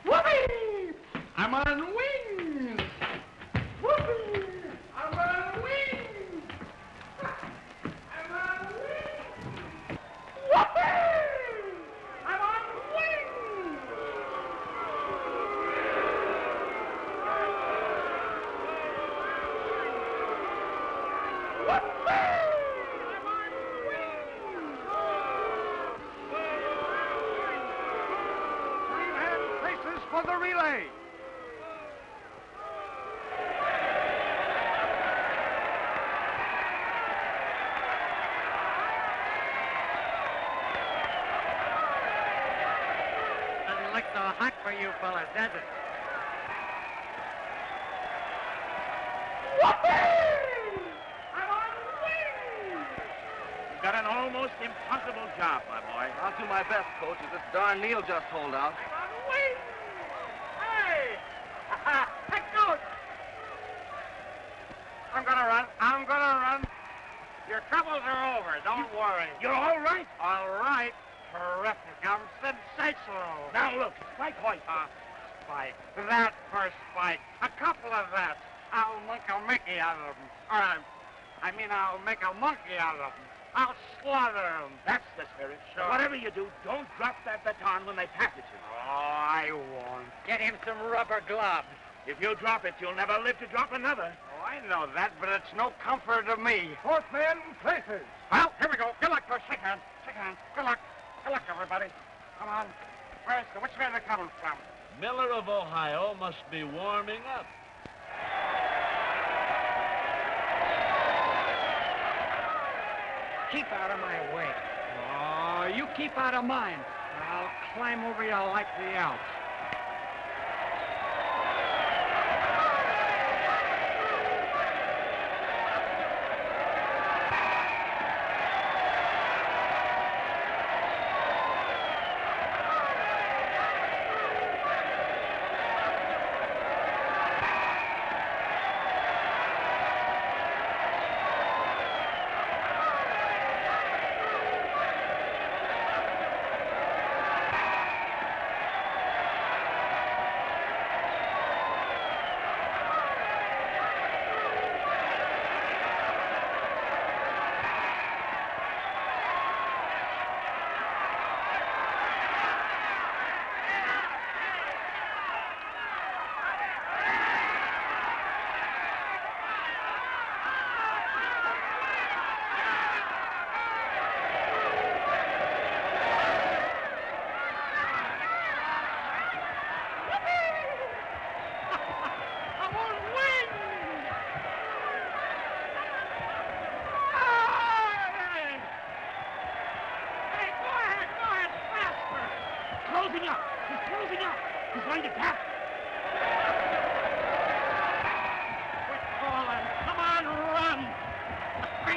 Whoopee! I'm on wings! Whoopee! I'm on wings! I'm on wings! Whoopee! I'm on wings! Three-man places for the relay. Doesn't look so hot for you fellas, does it? You've got an almost impossible job, my boy. I'll do my best, Coach, if this darn Neil just hold out. Hey! Hey, Coach! I'm gonna run. Your troubles are over. Don't worry. You're all right? All right. Terrific. I'm sensational. Now look, Spike Hoyt. Spike. That for Spike. A couple of that. I'll make a Mickey out of them. Or, I'll make a monkey out of them. I'll slaughter them. That's the spirit. Sure. Whatever you do, don't drop that baton when they pass it to you. Oh, I won't. Get him some rubber gloves. If you drop it, you'll never live to drop another. Oh, I know that, but it's no comfort to me. Fourth man, places. Well, here we go. Good luck, Coach. Shake hands. Shake hands. Good luck. Good luck, everybody. Come on. Which way are they coming from? Miller of Ohio must be warming up. Keep out of my way. Oh, you keep out of mine. I'll climb over you like the Alps.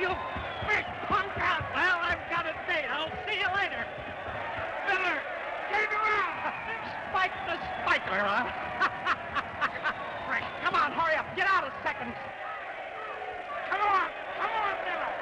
you big punk out. Well, I've got a date. I'll see you later. Miller, turn around. Spike the spiker, huh? Frank, come on, hurry up. Get out of seconds. Come on, Miller.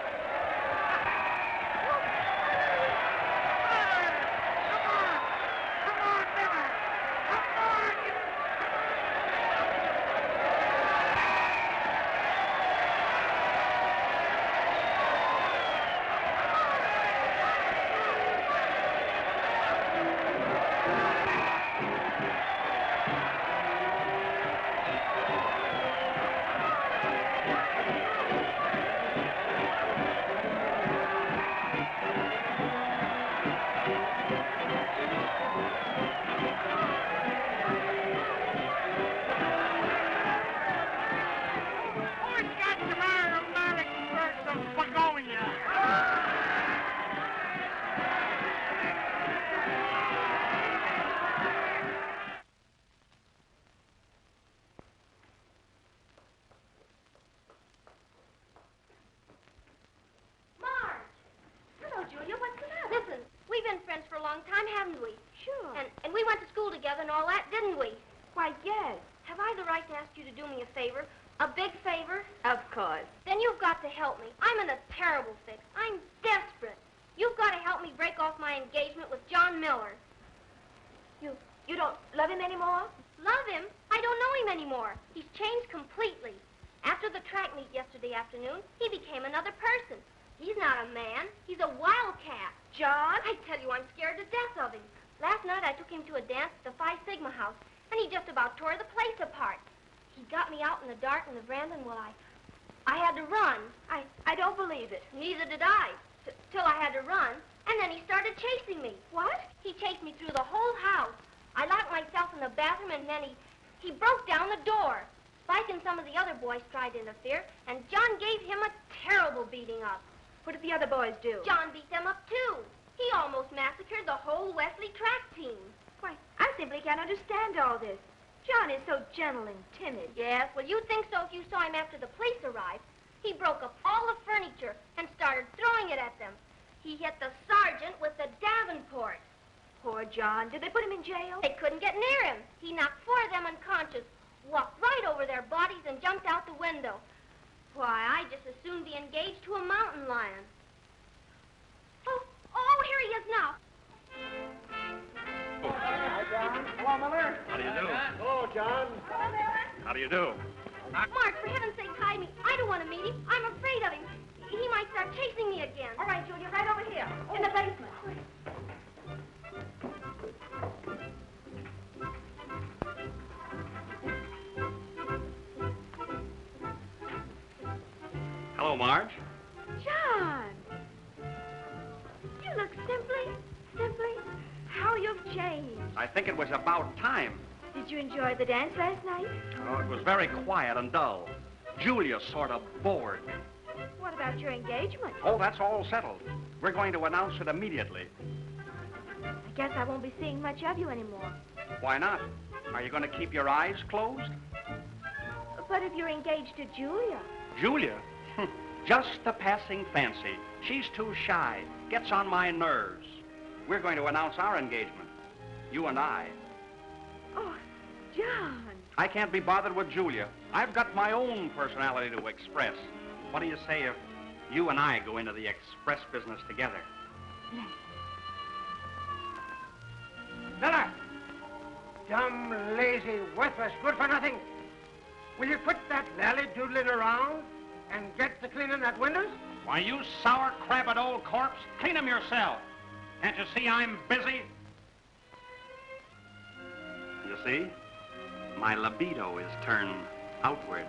And we went to school together and all that, didn't we? Why, yes. Have I the right to ask you to do me a favor? A big favor? Of course. Then you've got to help me. I'm in a terrible fix. I'm desperate. You've got to help me break off my engagement with John Miller. You don't love him anymore? Love him? I don't know him anymore. He's changed completely. After the track meet yesterday afternoon, he became another person. He's not a man. He's a wildcat. John? I tell you, I'm scared to death of him. Last night, I took him to a dance at the Phi Sigma house, and he just about tore the place apart. He got me out in the dark in the veranda, and, well, I had to run. I don't believe it. Neither did I, till I had to run, and then he started chasing me. What? He chased me through the whole house. I locked myself in the bathroom, and then he broke down the door. Spike and some of the other boys tried to interfere, and John gave him a terrible beating up. What did the other boys do? John beat them up, too. He almost massacred the whole Wesley track team. Why, I simply can't understand all this. John is so gentle and timid. Yes, well, you'd think so if you saw him after the police arrived. He broke up all the furniture and started throwing it at them. He hit the sergeant with the Davenport. Poor John. Did they put him in jail? They couldn't get near him. He knocked 4 of them unconscious, walked right over their bodies, and jumped out the window. Why, I just as soon be engaged to a mountain lion. Oh, here he is now. Hi, John. Hello, Miller. How do you do? Hello, John. Hello, Miller. How do you do? Mark, for heaven's sake, hide me. I don't want to meet him. I'm afraid of him. He might start chasing me again. All right, Julia, right over here, in the basement. Hello, Marge. John! You look simply, how you've changed. I think it was about time. Did you enjoy the dance last night? Oh, it was very quiet and dull. Julia sort of bored me. What about your engagement? Oh, that's all settled. We're going to announce it immediately. I guess I won't be seeing much of you anymore. Why not? Are you going to keep your eyes closed? But if you're engaged to Julia... Julia? Just a passing fancy. She's too shy. Gets on my nerves. We're going to announce our engagement. You and I. Oh, John. I can't be bothered with Julia. I've got my own personality to express. What do you say if you and I go into the express business together? Miller! Dumb, lazy, worthless, good for nothing. Will you quit that lally-doodling around and get to cleaning that windows? Why, you sour-crabbed old corpse, clean them yourself. Can't you see I'm busy? You see, my libido is turned outward.